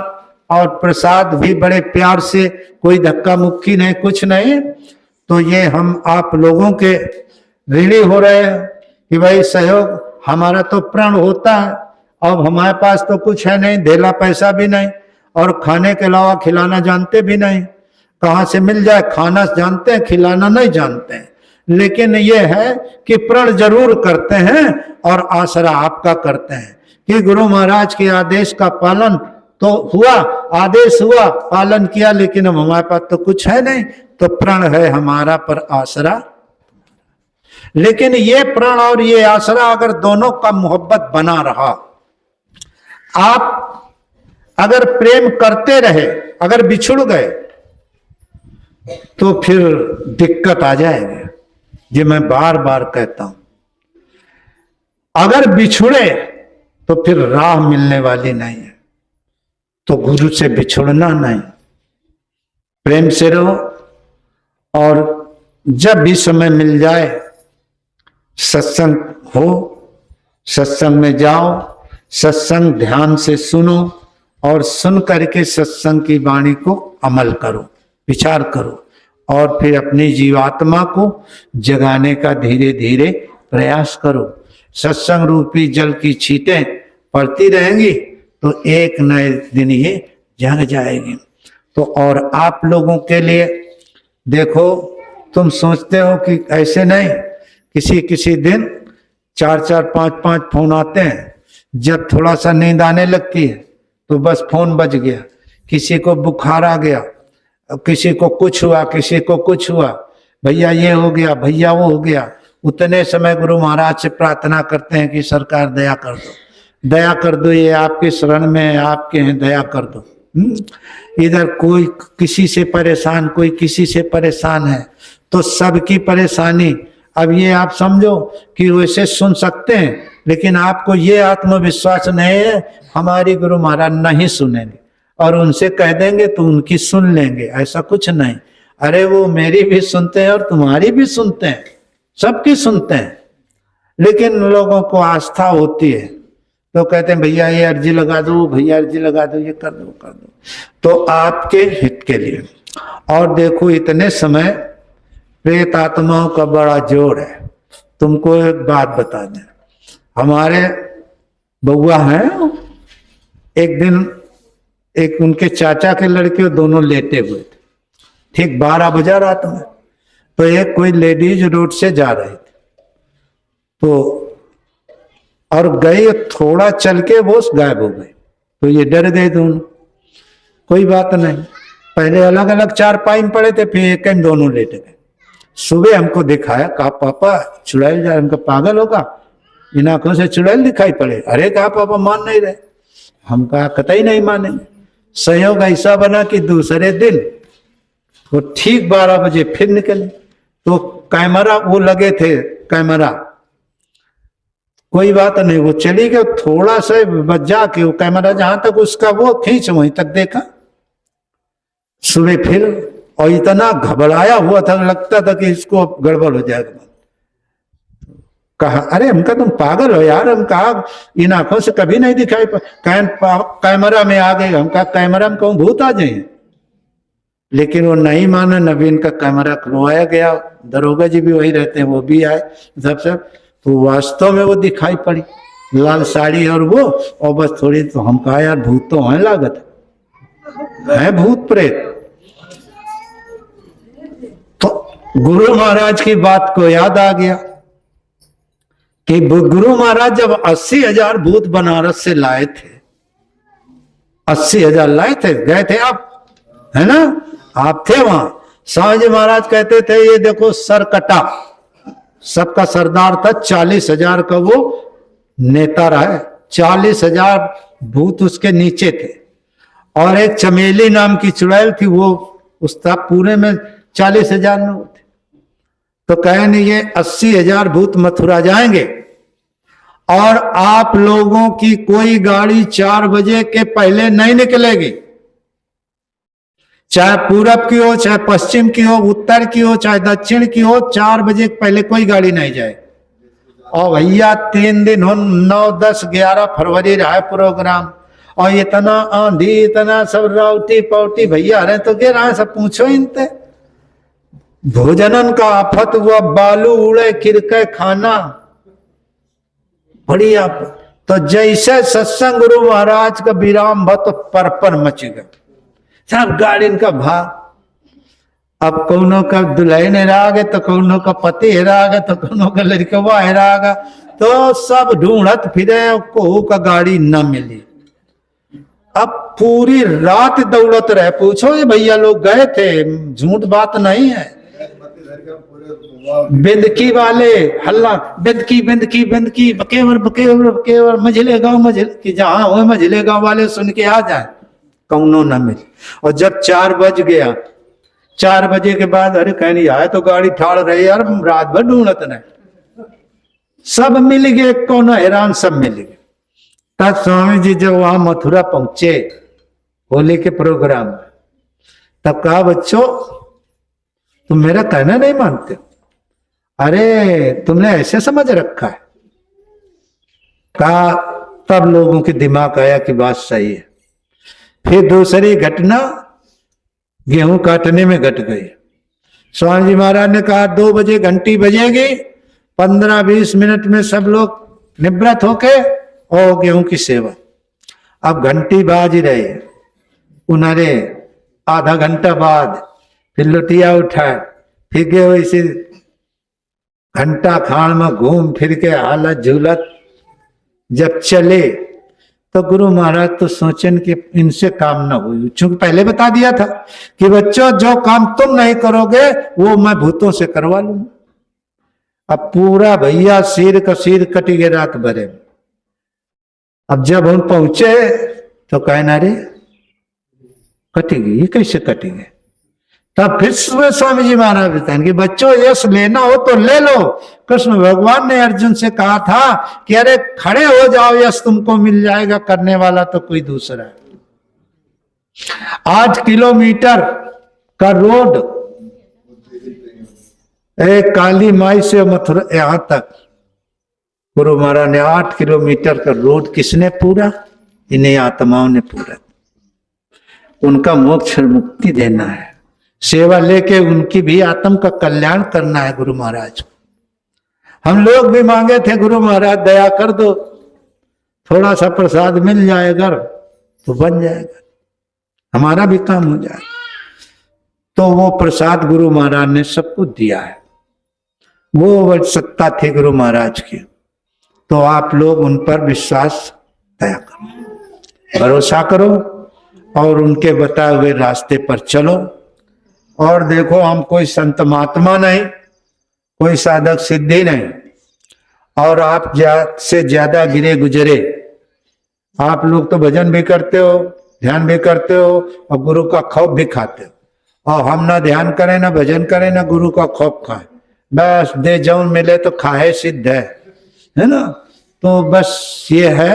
और प्रसाद भी बड़े प्यार से, कोई धक्का मुक्की नहीं, कुछ नहीं। तो ये हम आप लोगों के ऋणी हो रहे हैं कि भाई सहयोग हमारा तो प्रण होता है, अब हमारे पास तो कुछ है नहीं, धेला पैसा भी नहीं, और खाने के अलावा खिलाना जानते भी नहीं, कहाँ से मिल जाए। खाना जानते हैं, खिलाना नहीं जानते हैं, लेकिन ये है कि प्रण जरूर करते हैं और आसरा आपका करते हैं कि गुरु महाराज के आदेश का पालन तो हुआ, आदेश हुआ, पालन किया, लेकिन अब हमारे पास तो कुछ है नहीं, तो प्रण है हमारा पर आसरा। लेकिन ये प्रण और ये आसरा अगर दोनों का मोहब्बत बना रहा, आप अगर प्रेम करते रहे, अगर बिछुड़ गए तो फिर दिक्कत आ जाएगी। ये मैं बार बार कहता हूं, अगर बिछुड़े तो फिर राह मिलने वाली नहीं है। तो गुरु से बिछुड़ना नहीं, प्रेम से रहो, और जब भी समय मिल जाए सत्संग हो, सत्संग में जाओ, सत्संग ध्यान से सुनो, और सुन करके सत्संग की वाणी को अमल करो, विचार करो, और फिर अपनी जीवात्मा को जगाने का धीरे धीरे प्रयास करो। सत्संग रूपी जल की छींटें पड़ती रहेंगी तो एक नए दिन ही जग जाएगी। तो और आप लोगों के लिए देखो, तुम सोचते हो कि ऐसे नहीं, किसी किसी दिन 4-4 5-5 फोन आते हैं। जब थोड़ा सा नींद आने लगती है तो बस फोन बज गया, किसी को बुखार आ गया, किसी को कुछ हुआ, किसी को कुछ हुआ, भैया ये हो गया, भैया वो हो गया। उतने समय गुरु महाराज से प्रार्थना करते हैं कि सरकार दया कर दो, दया कर दो, ये आपके शरण में है, आपके हैं, दया कर दो। इधर कोई किसी से परेशान, कोई किसी से परेशान है, तो सबकी परेशानी अब ये आप समझो कि वैसे सुन सकते हैं लेकिन आपको ये आत्मविश्वास नहीं है हमारी गुरु महाराज नहीं सुनेंगे और उनसे कह देंगे तो उनकी सुन लेंगे, ऐसा कुछ नहीं। अरे वो मेरी भी सुनते हैं और तुम्हारी भी सुनते हैं, सबकी सुनते हैं। लेकिन लोगों को आस्था होती है तो कहते हैं भैया ये अर्जी लगा दो, भैया अर्जी लगा दो, ये कर दो कर दो, तो आपके हित के लिए। और देखो इतने समय प्रेत आत्माओं का बड़ा जोर है। तुमको एक बात बता दें, हमारे बउआ हैं, एक दिन एक उनके चाचा के लड़के दोनों लेटे हुए थे, ठीक 12 बजा रात में। तो एक कोई लेडीज रोड से जा रही थी तो और गई, थोड़ा चल के वो गायब हो गई। तो ये डर गए दोनों, कोई बात नहीं, पहले अलग अलग चारपाई में पड़े थे, फिर एक में दोनों लेटे गए। सुबह हमको दिखाया, कहा पापा चुड़ैल जा, हमको पागल होगा, इन आंखों से चुड़ैल दिखाई पड़े। अरे कहा पापा मान नहीं रहे, हम कहा कतई नहीं मानेंगे। संयोग ऐसा बना कि दूसरे दिन वो ठीक 12 बजे फिर निकले, तो कैमरा वो लगे थे, कैमरा कोई बात नहीं, वो चली गई, थोड़ा सा बजा के वो कैमरा जहां तक उसका वो खींच वहीं तक देखा। सुबह फिर, और इतना घबराया हुआ था, लगता था कि इसको गड़बड़ हो जाएगा। कहा अरे हमका तुम पागल हो यार, हम कहा इन आंखों से कभी नहीं दिखाई कैमरा में आ गए। हम कहा कैमरा में कहूं भूत आ जाए, लेकिन वो नहीं माना। नवीन का कैमरा खुलवाया गया, दरोगा जी भी वही रहते हैं, वो भी आए सब। तो वास्तव में वो दिखाई पड़ी, लाल साड़ी और वो, और बस थोड़ी। तो हम कहा यार भूत तो है, लागत है भूत प्रेत। तो गुरु महाराज की बात को याद आ गया कि गुरु महाराज जब 80,000 भूत बनारस से लाए थे, 80,000 लाए थे, गए थे आप, है ना, आप थे वहां। स्वामी जी महाराज कहते थे ये देखो सर कटा, सबका सरदार था, 40,000 का वो नेता रहा है, 40,000 भूत उसके नीचे थे। और एक चमेली नाम की चुड़ैल थी, वो उस पूरे में 40,000 में थे। तो कहे नहीं ये 80,000 भूत मथुरा जाएंगे और आप लोगों की कोई गाड़ी 4 बजे के पहले नहीं निकलेगी, चाहे पूरब की हो, चाहे पश्चिम की हो, उत्तर की हो, चाहे दक्षिण की हो, 4 बजे पहले कोई गाड़ी नहीं जाए। और भैया 3 दिन हो, 9, 10, 11 फरवरी रहा है प्रोग्राम, और इतना आंधी, इतना सब राउटी पाउटी भैया रहे तो गिर रहा, सब पूछो इनते। भोजनन का आफत हुआ, बालू उड़े, किरके खाना बढ़िया। तो जैसे सत्संग गुरु महाराज का विराम भा तो पर मच गया, सब गाड़ी का भाग। अब कौनों का दुल्हन हेरा गए, तो कौनों का पति हेरा गए, तो कौनों का लड़कवा हेरा गया, तो सब ढूंढत फिरे, कोहू का गाड़ी न मिली। अब पूरी रात दौड़त रहे, पूछो ये भैया लोग गए थे, झूठ बात नहीं है। बिंदकी वाले हल्ला, बिंदकी बिंदकी बिंदकी, बकेवर बकेवर बकेवर, मझले गांव मझले की, जहां हुए मझले गांव वाले सुन के आ जाए, कौनो न मिले। और जब 4 बज गया, 4 बजे के बाद अरे कहनी आए तो गाड़ी ठाड़ रही यार, रात भर ढूंढत नहीं, सब मिल गए, कौन हैरान, सब मिल गए। तब स्वामी जी जब वहां मथुरा पहुंचे होली के प्रोग्राम में, तब कहा बच्चों तुम मेरा कहना नहीं मानते, अरे तुमने ऐसे समझ रखा है। कहा तब लोगों के दिमाग आया कि बात सही है। फिर दूसरी घटना गेहूं काटने में घट गई। स्वामी जी महाराज ने कहा 2 बजे घंटी बजेगी, 15-20 मिनट में सब लोग निवृत्त होके और गेहूं की सेवा। अब घंटी बाज ही रही, उन्होंने आधा घंटा बाद फिर लुटिया उठाए, फिर गेहूं इसी घंटा खान में घूम फिर के हालत झूलत जब चले, तो गुरु महाराज तो सोचन कि इनसे काम ना हुई, चूंकि पहले बता दिया था कि बच्चों जो काम तुम नहीं करोगे वो मैं भूतों से करवा लूंगा। अब पूरा भैया सिर का सिर कटी गए रात भरे। अब जब हम पहुंचे तो कहना रे कटेगी, ये कैसे कटेंगे, तब फिर सुबह स्वामी जी महाराज बताएं कि बच्चों यश लेना हो तो ले लो। कृष्ण भगवान ने अर्जुन से कहा था कि अरे खड़े हो जाओ, यश तुमको मिल जाएगा, करने वाला तो कोई दूसरा है। 8 किलोमीटर का रोड, एक काली माई से मथुरा यहां तक गुरु महाराज ने 8 किलोमीटर का रोड किसने पूरा? इन्हें आत्माओं ने पूरा। उनका मोक्ष मुक्ति देना है, सेवा लेके उनकी भी आत्म का कल्याण करना है गुरु महाराज को। हम लोग भी मांगे थे गुरु महाराज दया कर दो, थोड़ा सा प्रसाद मिल जाएगा तो बन जाएगा, हमारा भी काम हो जाएगा। तो वो प्रसाद गुरु महाराज ने सबको दिया है, वो सत्ता थी गुरु महाराज की। तो आप लोग उन पर विश्वास दया करो, भरोसा करो और उनके बताए हुए रास्ते पर चलो। और देखो, हम कोई संत महात्मा नहीं, कोई साधक सिद्धि नहीं, और आप से ज्यादा गिरे गुजरे। आप लोग तो भजन भी करते हो, ध्यान भी करते हो और गुरु का खौफ भी खाते हो। और हम ना ध्यान करें, ना भजन करें, ना गुरु का खौफ खाएं, बस दे जौन मिले तो खाए सिद्ध है ना। तो बस ये है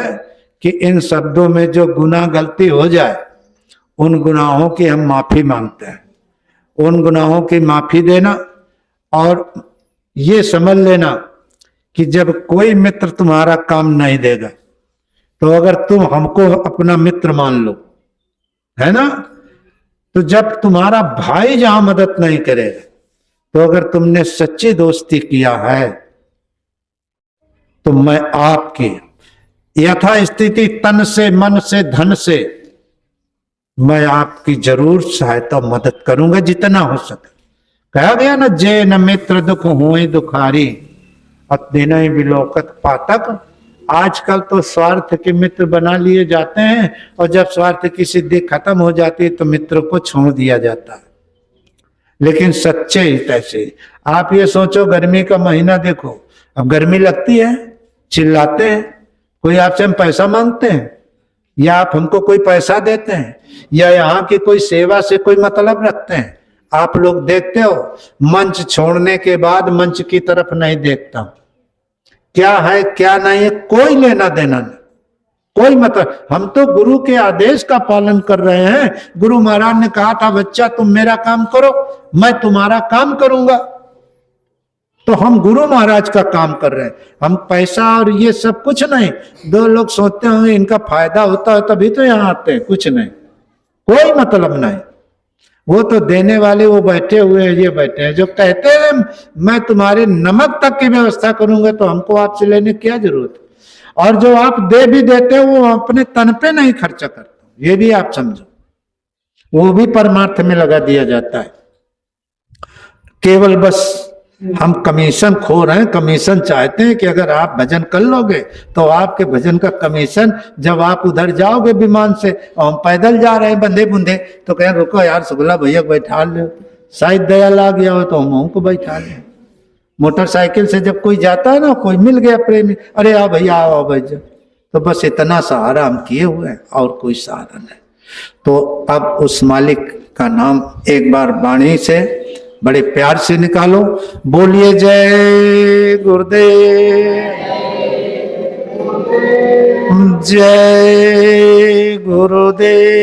कि इन शब्दों में जो गुनाह गलती हो जाए, उन गुनाहों की हम माफी मांगते हैं। उन गुनाहों की माफी देना और ये समझ लेना कि जब कोई मित्र तुम्हारा काम नहीं देगा, तो अगर तुम हमको अपना मित्र मान लो, है ना, तो जब तुम्हारा भाई जहां मदद नहीं करेगा, तो अगर तुमने सच्ची दोस्ती किया है तो मैं आपकी यथास्थिति तन से, मन से, धन से मैं आपकी जरूर सहायता मदद करूंगा जितना हो सके। कहा गया ना, जय न मित्र दुख हुए दुखारी, अतदिन विलोकत पातक। आजकल तो स्वार्थ के मित्र बना लिए जाते हैं, और जब स्वार्थ की सिद्धि खत्म हो जाती है तो मित्र को छोड़ दिया जाता है। लेकिन सच्चे हित ऐसे, आप ये सोचो, गर्मी का महीना देखो, अब गर्मी लगती है, चिल्लाते हैं, कोई आपसे हम पैसा मांगते हैं या आप हमको कोई पैसा देते हैं या यहाँ की कोई सेवा से कोई मतलब रखते हैं? आप लोग देखते हो, मंच छोड़ने के बाद मंच की तरफ नहीं देखता हूं, क्या है क्या नहीं है कोई लेना देना नहीं, कोई मतलब। हम तो गुरु के आदेश का पालन कर रहे हैं। गुरु महाराज ने कहा था, बच्चा तुम मेरा काम करो, मैं तुम्हारा काम करूंगा। तो हम गुरु महाराज का काम कर रहे हैं, हम पैसा और ये सब कुछ नहीं। दो लोग सोचते होंगे इनका फायदा होता है तभी तो यहाँ आते हैं, कुछ नहीं, कोई मतलब नहीं। वो तो देने वाले वो बैठे हुए हैं, ये बैठे हैं जो कहते हैं मैं तुम्हारे नमक तक की व्यवस्था करूंगा, तो हमको आपसे लेने क्या जरूरत है। और जो आप दे भी देते हो वो अपने तन पे नहीं खर्चा करते, ये भी आप समझो, वो भी परमार्थ में लगा दिया जाता है। केवल बस हम कमीशन खो रहे हैं, कमीशन चाहते हैं कि अगर आप भजन कर लोगे तो आपके भजन का कमीशन, जब आप उधर जाओगे विमान से और हम पैदल जा रहे हैं बंधे बुंधे, तो कहें रुको यार शुक्ला भैया बैठा लो, शायद दया ला गया हो तो हम उनको बैठा लें। मोटरसाइकिल से जब कोई जाता है ना, कोई मिल गया प्रेमी, अरे आओ भैया आओ भैया, तो बस इतना सहारा हम किए हुए हैं और कोई सहारा नहीं। तो अब उस मालिक का नाम एक बार वाणी से बड़े प्यार से निकालो, बोलिए जय गुरुदेव, जय गुरुदेव।